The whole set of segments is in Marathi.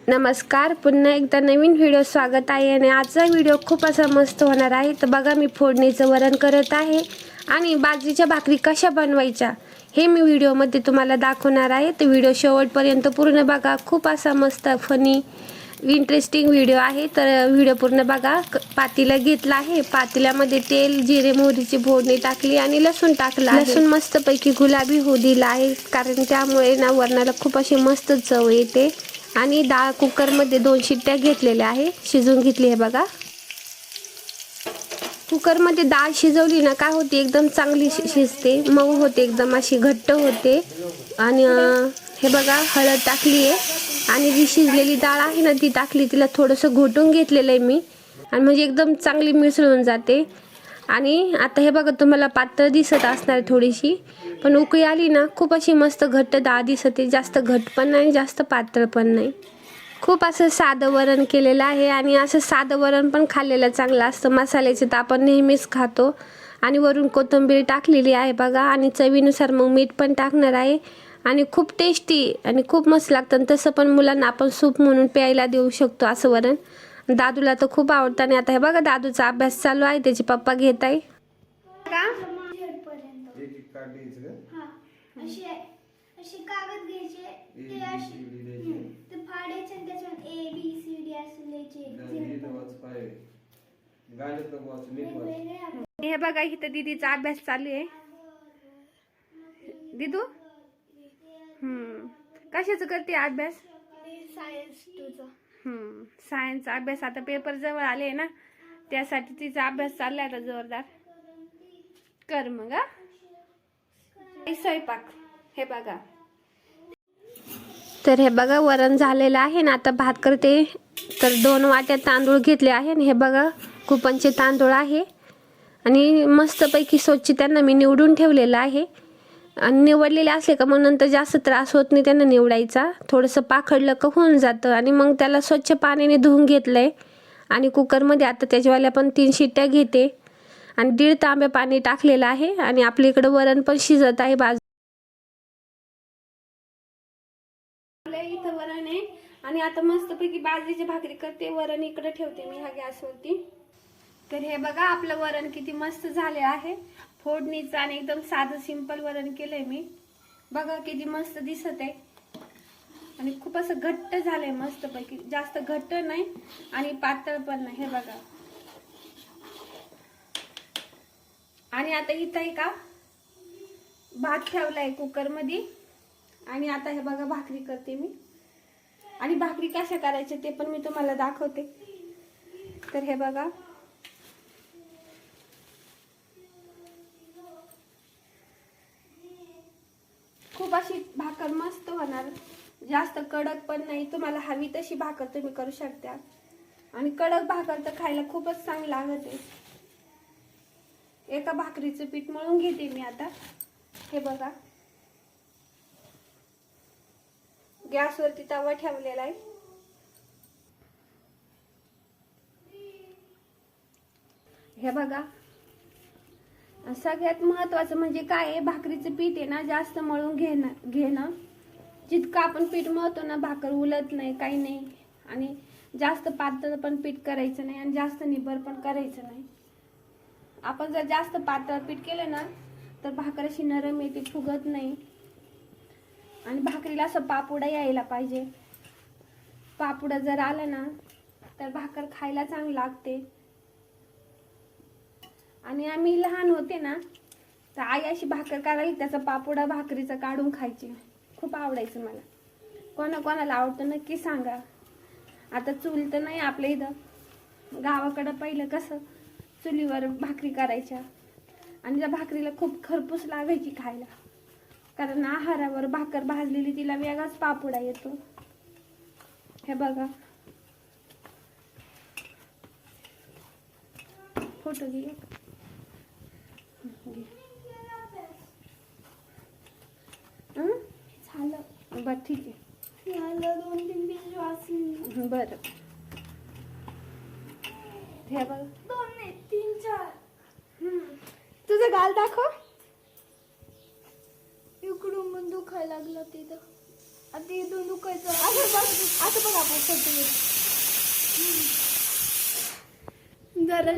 नमस्कार, पुन्हा एकदा नवीन व्हिडिओ स्वागत आहे आणि आजचा व्हिडिओ खूप असा मस्त होणार आहे। तर बघा, मी फोडणीचं वरण करत आहे आणि बाजरीच्या भाकरी कशा बनवायच्या हे मी व्हिडिओमध्ये तुम्हाला दाखवणार आहे। तर व्हिडिओ शेवटपर्यंत पूर्ण बघा, खूप असा मस्त फनी इंटरेस्टिंग व्हिडिओ आहे। तर व्हिडिओ पूर्ण बघा। पातेला घेतला आहे, पातेल्यामध्ये तेल, जिरे, मोहरीची फोडणी टाकली आणि लसूण टाकला। लसूण मस्तपैकी गुलाबी होऊ दिला आहे, कारण त्यामुळे ना वरणाला खूप अशी मस्त चव येते। आणि डाळ कुकरमध्ये 2 शिट्ट्या घेतलेल्या आहे, शिजवून घेतली आहे बघा। कुकरमध्ये डाळ शिजवली ना काय होते, एकदम चांगली शिजते, मऊ होते, एकदम अशी घट्ट होते। आणि हे बघा, हळद टाकली आहे आणि जी शिजलेली डाळ आहे ना ती टाकली, तिला थोडंसं घोटून घेतलेलं आहे मी, आणि म्हणजे एकदम चांगली मिसळून जाते। आणि आता हे बघा, तुम्हाला पातळ दिसत असणार थोडीशी, पण उकळी आली ना खूप अशी मस्त घट्ट डाळ दिसते, जास्त घट्ट पण नाही जास्त पातळ पण नाही। खूप असं साधं वरण केलेलं आहे आणि असं साधं वरण पण खाल्लेलं चांगलं असतं। मसाल्याचे तर आपण नेहमीच खातो आणि वरून कोथिंबीर टाकलेली आहे बघा, आणि चवीनुसार मग मीठ पण टाकणार आहे। आणि खूप टेस्टी आणि खूप मस्त लागतं। तसं पण मुलांना आपण सूप म्हणून प्यायला देऊ शकतो असं वरण। दादूला तर खूप आवडतं। आणि आता हे बघा, दादूचा अभ्यास चालू आहे, त्याचे पप्पा घेत आहे असे कागद घ्यायचे, ते असे ते फाडायचे आणि त्याच्यावर ए बी सी डी असं लिहायचे। हे बघा, इथं दीदीचा अभ्यास चालू आहे। दीदू कशाचं करते अभ्यास? सायन्स 2चा। सायन्सचा अभ्यास। आता पेपर जवळ आले ना, त्यासाठी तिचा अभ्यास चाललाय आता जोरदार। कर मग स्वयंपाक। हे बघा, तर हे बघा वरण झालेलं आहे ना, आता भात करते। तर 2 वाट्या तांदूळ घेतले आहे आणि हे बघा कुपनचे तांदूळ आहे, आणि मस्तपैकी स्वच्छ त्यांना मी निवडून ठेवलेलं आहे। आणि निवडलेले असले का मग नंतर जास्त त्रास होत नाही त्यांना निवडायचा, थोडंसं पाखडलं का होऊन जातं। आणि मग त्याला स्वच्छ पाण्याने धुवून घेतलंय आणि कुकरमध्ये आता त्याच्यावाल्या पण 3 शिट्ट्या घेते आणि 1.5 तांबे पाणी टाकलेलं आहे। आणि आपल्या इकडं वरण पण शिजत आहे इथं वरण आहे। आणि आता मस्तपैकी बाजरीची भाकरी करते, वरण इकडे ठेवते मी ह्या गॅसवरती। तर हे बघा, आपलं वरण किती मस्त झाले आहे, फोडणीचं आणि एकदम साधं सिंपल वरण केलंय मी। बघा किती मस्त दिसत आहे आणि खूप असं घट्ट झालंय मस्तपैकी, जास्त घट्ट नाही आणि पातळ पण नाही। हे बघा, आणि आता इथं आहे का भात ठेवलाय कुकर मध्ये, आणि आता हे बघा भाकरी करते मी। आणि भाकरी कशा करायच्या ते पण मी तुम्हाला दाखवते। तर हे बघा, खूप अशी भाकर मस्त होणार, जास्त कडक पण नाही, तुम्हाला हवी तशी भाकर तुम्ही करू शकता। आणि कडक भाकर तर खायला खूपच चांगली लागते। एका भाकरीचं पीठ मळून घेते मी आता। हे बघा, गॅसवरती तवा ठेवलेला आहे। हे बघा, सगळ्यात महत्त्वाचं म्हणजे काय आहे, भाकरीचं पीठ आहे ना जास्त मळून घेणं। जितकं आपण पीठ मळतो ना, भाकर उलत नाही, काही नाही। आणि जास्त पातळ पण पीठ करायचं नाही आणि जास्त निबर पण करायचं नाही। आपण जर जास्त पातळ पीठ केलं ना तर भाकर अशी नरम येते, फुगत नाही। आणि भाकरीला असं पापुडा यायला पाहिजे, पापुडा जर आला ना तर भाकर खायला चांगली लागते। आणि आम्ही लहान होते ना तर आई अशी भाकर करायची, त्याचा पापुडा भाकरीचा काढून खायची, खूप आवडायचं मला। कोणाला आवडतं नक्की सांगा। आता चूल तर नाही आपल्या इथं, गावाकडं पहिलं कसं चुलीवर भाकरी करायच्या आणि त्या भाकरीला खूप खरपूस लागायची खायला, कारण आहारावर भाकर भाजलेली तिला वेगळाच पापुडा येतो। हे बघा, फोटो घे झालं बरं, ठीक आहे, 2-3 पेज वाचली बरं। हे बघ, 2 नाही 3-4। तुझं गाल दाखव। इकडून पण दुखायला लागलं तिथं। आता इथून दुखायचं. असं बघ आपण करतो. जरा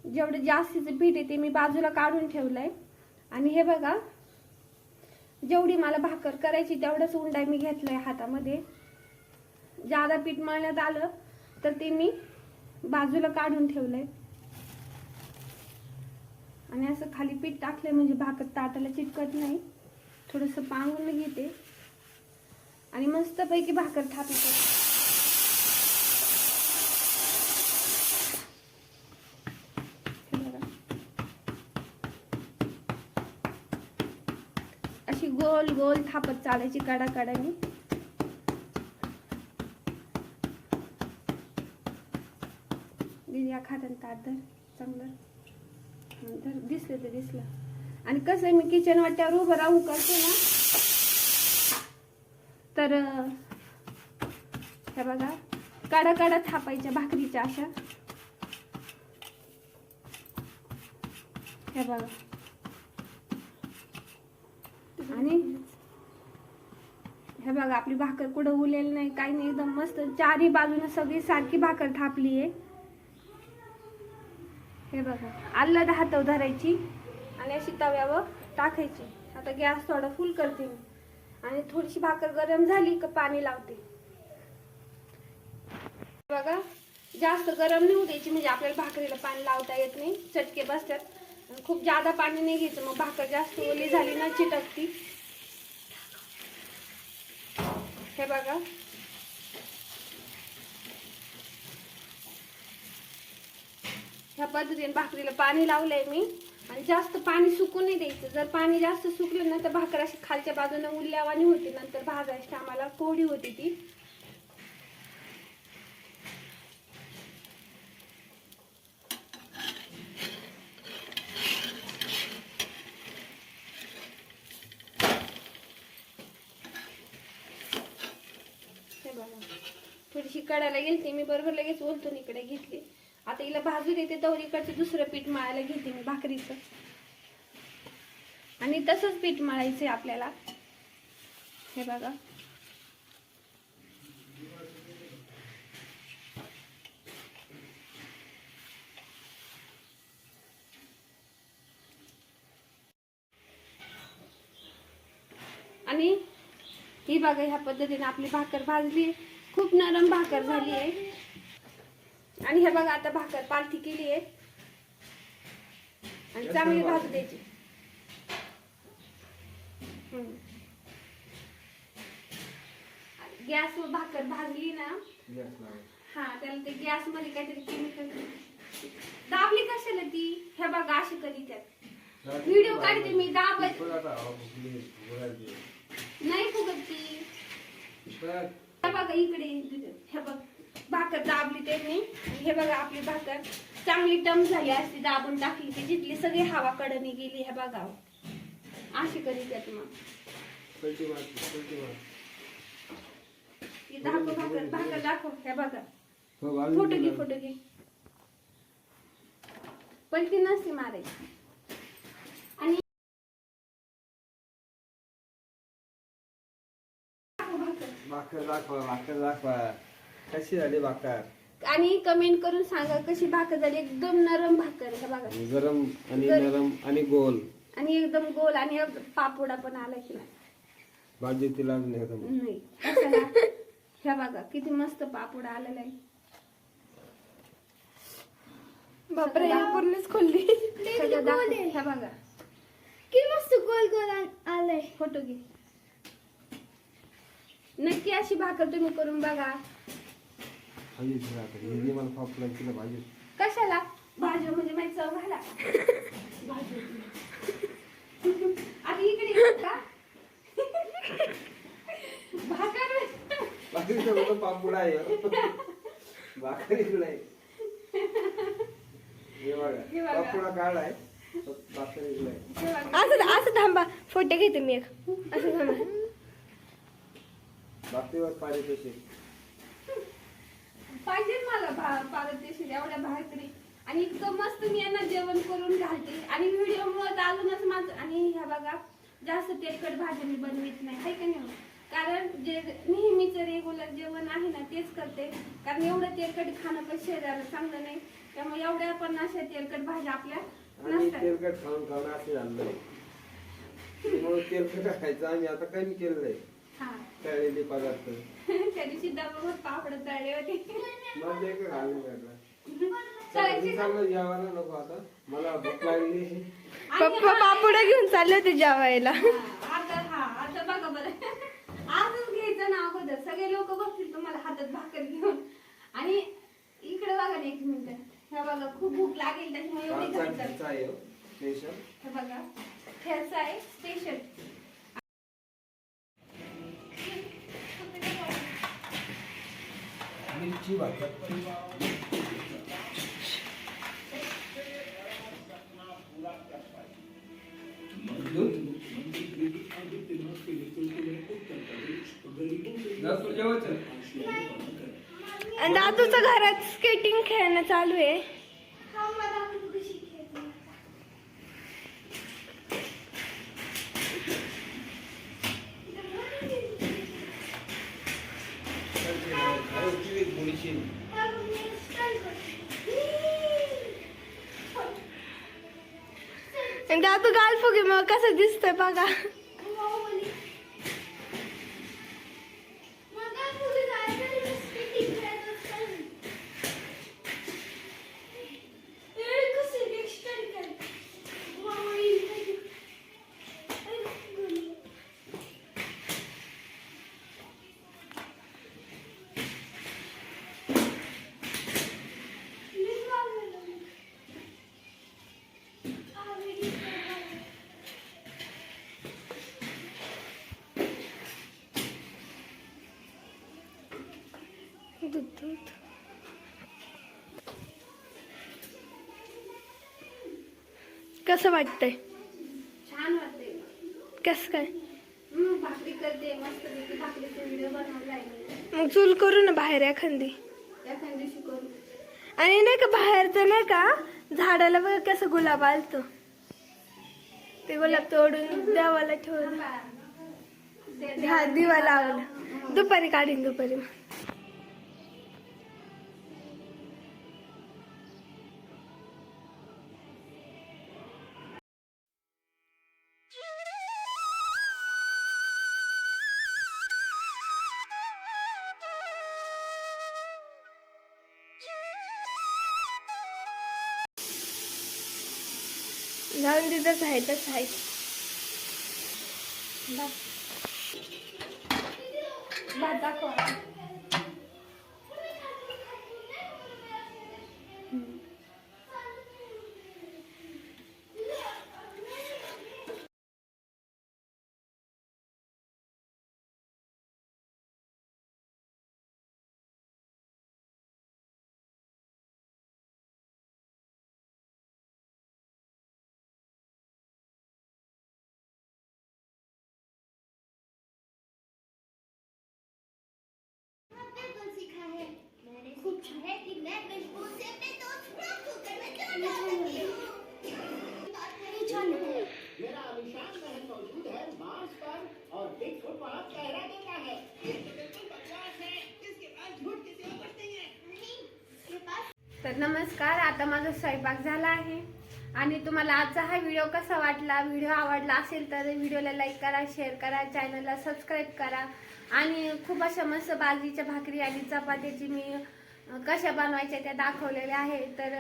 जेवढं जास्तीचं पीठ आहे ते मी बाजूला काढून ठेवलंय. आणि हे बघा, जेवढी मला भाकर करायची तेवढंच उंडा मी घेतलंय हातामध्ये. जादा पीठ मळण्यात आलं तर ते मी बाजूला काढून ठेवलंय. आणि असं खाली पीठ टाकलंय म्हणजे भाकर ताटाला चिटकत नाही. थोडंसं पांगून घेते आणि मस्तपैकी भाकर थापते. अशी गोल गोल थापत चालायची कडाकडाने. दिल्या खात्यान ताट धर चांगलं. धर, दिसलं तर दिसलं. आणि कसं आहे, मी किचन वाट्यावर उभं राहून करते ना, तर हे बघा काडा काडा थापायच्या भाकरीच्या अशा. हे बघा. आणि हे बघा आपली भाकर कुठं उलेल नाही, काही नाही, एकदम मस्त चारही बाजूने सगळी सारखी भाकर थापली आहे. हे बघा, आल्लद हातावर धरायची आणि अशी तव्यावर टाकायची. आता गॅस थोडा फुल करते मी आणि थोडीशी भाकर गरम झाली का पाणी लावते. बघा, जास्त गरम नाही होऊ द्यायची म्हणजे आपल्याला भाकरीला पाणी लावता येत नाही, चटके बसतात. खूप जादा पाणी नाही घ्यायचं, मग भाकर जास्त ओली झाली ना चिटकती. हे बघा, ह्या पद्धतीने भाकरीला पाणी लावलंय मी. आणि जास्त पाणी सुकू नाही द्यायचं. जर पाणी जास्त सुकलं ना तर भाकर अशी खालच्या बाजूने उरल्यावानी होती, नंतर भाजायची आम्हाला कोरडी होती ती. हे बघा, थोडीशी कडायला गेलती मी, बरोबर लगेच ओलतून इकडे घेतली. आता हिला भाजू देते, तर इकडचं दुसरं पीठ मळायला घेते मी भाकरीचं. आणि तसंच पीठ मळायचंय आपल्याला. हे बघा, आणि ही बघा, ह्या पद्धतीने आपली भाकर भाजली. खूप नरम भाकर झाली आहे. आणि हे बघा, आता भाकर पालथी केली आहे आणि चांगली भाजू द्यायची. गॅसवर भाकर भाजली ना, हा, त्याला ते गॅस मध्ये काहीतरी केमिकल दाबली कशाला ती. हे बघा, अशी कधी त्यात व्हिडिओ काढते मी, दाबत नाही फुगत ती. हे बघा इकडे, हे बघ भाकर दाबली त्यांनी. हे बघा, आपली भाकर चांगली टम झाली असती, दाबून टाकली ती, जिथली सगळी हवा कडनी गेली. हे बघा, अशी कधी त्यात मग दाखव भाकर, भाकर दाखव. हे बघा, फोटो घे, फोटो घे. पलटी नसती मारायची. आणि भाकर दाखवा, भाकर दाखवा, कशी झाली भाकर. आणि कमेंट करून सांगा कशी भाकर झाली. एकदम नरम भाकर. हे बघा, गरम आणि नरम आणि गोल आणि एकदम गोल. आणि पापोडा पण आला की भाजी तिला नाही कशाला. हे बघा किती मस्त पापोडा आलेला आहे. बापरे, पूर्णच खोलली. सगळं दाखव. हे बघा किती मस्त गोल गोल आलंय. फोटो घे. नक्की अशी भाकर तुम्ही करून बघा. मला पापला तिला भाजी कशाला भाजी म्हणजे माहिती चव घाला. आता इकडे येऊ का भाकर. भाकरीचा पापड आहे, भाकरी नाही. हे बघा, पापडा काढाय, भाकरी नाही. असं थांबा, फोटो घेते मी एक. असं थांबा, भाकरीवर पाणी कशी पाहिजे मला पारदेशी एवढ्या भाकरी. आणि इतकं मस्त मी यांना जेवण करून घालते आणि व्हिडिओ मुळे अजूनच माझं. आणि ह्या बघा जास्त तेलकट भाज्या मी बनवित नाही हाय का नाही, कारण जे नेहमीचं रेग्युलर जेवण आहे ना तेच करते, कारण एवढं तेलकट खाणं पण शरीराला चांगलं नाही. त्यामुळे एवढ्या पण अशा तेलकट भाज्या आपल्या नसतात. तेलकट खाऊन खाऊन असं झालंय, त्यामुळे तेलकट खायचं आम्ही आता कमी केलंय. हा तळलेले पदार्थ त्या दिवशी डबावर पापड तळले होते. मग एक घालून घातला. तळायचे का? चांगलं जेवायला नको आता, मला भूक लागली. पप्पा पापड घेऊन चालले होते जेवायला. आता बघा बरं, आजच घ्यायचं ना अगोदर, सगळे लोक बघतील तुम्हाला हातात भाकर घेऊन. आणि इकडे बघा ना एक मिनिट, हे बघा खूप भूक लागेल त्याच्यामुळे एवढी घालतात. ठेचा आहे स्पेशल. हे बघा ठेचा आहे स्पेशल. मिरची भाकर. आणि दादूचं घरात स्केटिंग खेळणं चालू आहे. हा मला कशी खेळते. आणि दादू गाल फुगे मग कसं दिसतंय बघा. कसं वाटतंय? छान वाटते. कसं काय? भाकरी करते मस्त भाकरीचे व्हिडिओ बनवला आहे. मग चूल करू ना बाहेर एखादी. एखाद्या दिवशी करू. आणि नाही का बाहेरचं नाही का झाडाला बघा कसं गुलाब आलतो, ते गुलाब तोडून देवाला ठेवलं. हा दिवा लावला, दुपारी काढीन दुपारी. जाऊन तिथंच आहे तसं आहे. भात दाखव. सीखा है मैंने सीखा है कि मैं खुशबू से अपने दोस्त प्राप्त होकर मैं क्या कर सकती हूँ. मेरा अभिशान महल मौजूद है मार्स पर और बिगफुट वहाँ पहरा देता है. ये तो बिल्कुल बकवास है. इसके पास झूठ किसी और नहीं है. नहीं इसके पास. तर नमस्कार, आता माझा स्वयंपाक झाला आहे आणि तुम्हाला आजचा हा व्हिडिओ कसा वाटला, व्हिडिओ आवडला असेल तर व्हिडिओला लाईक करा, शेअर करा, चॅनलला सबस्क्राईब करा. आणि खूप अशा मस्त बाजरीच्या भाकरी आणि चपात्याची मी कशा बनवायच्या त्या दाखवलेल्या आहे. तर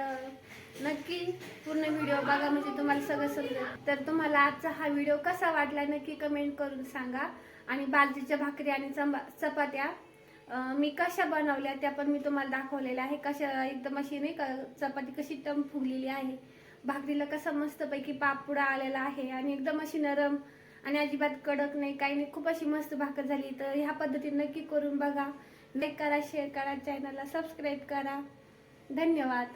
नक्की पूर्ण व्हिडिओ बघा म्हणजे तुम्हाला सगळं समजेल. तर तुम्हाला आजचा हा व्हिडिओ कसा वाटला नक्की कमेंट करून सांगा. आणि बाजरीच्या भाकरी आणि चपात्या मी कशा बनवल्या त्या पण मी तुम्हाला दाखवलेल्या आहे. कशा एकदम अशी नाही का चपाती कशी टम फुगलेली आहे, भाकरीला कसा मस्तपैकी पापुडा आलेला आहे आणि एकदम अशी नरम आणि अजिबात कडक नाही, काही नाही, खूप अशी मस्त भाकर झाली. तर ह्या पद्धतीने नक्की करून बघा. लाईक करा, शेअर करा, चॅनलला सबस्क्राईब करा. धन्यवाद.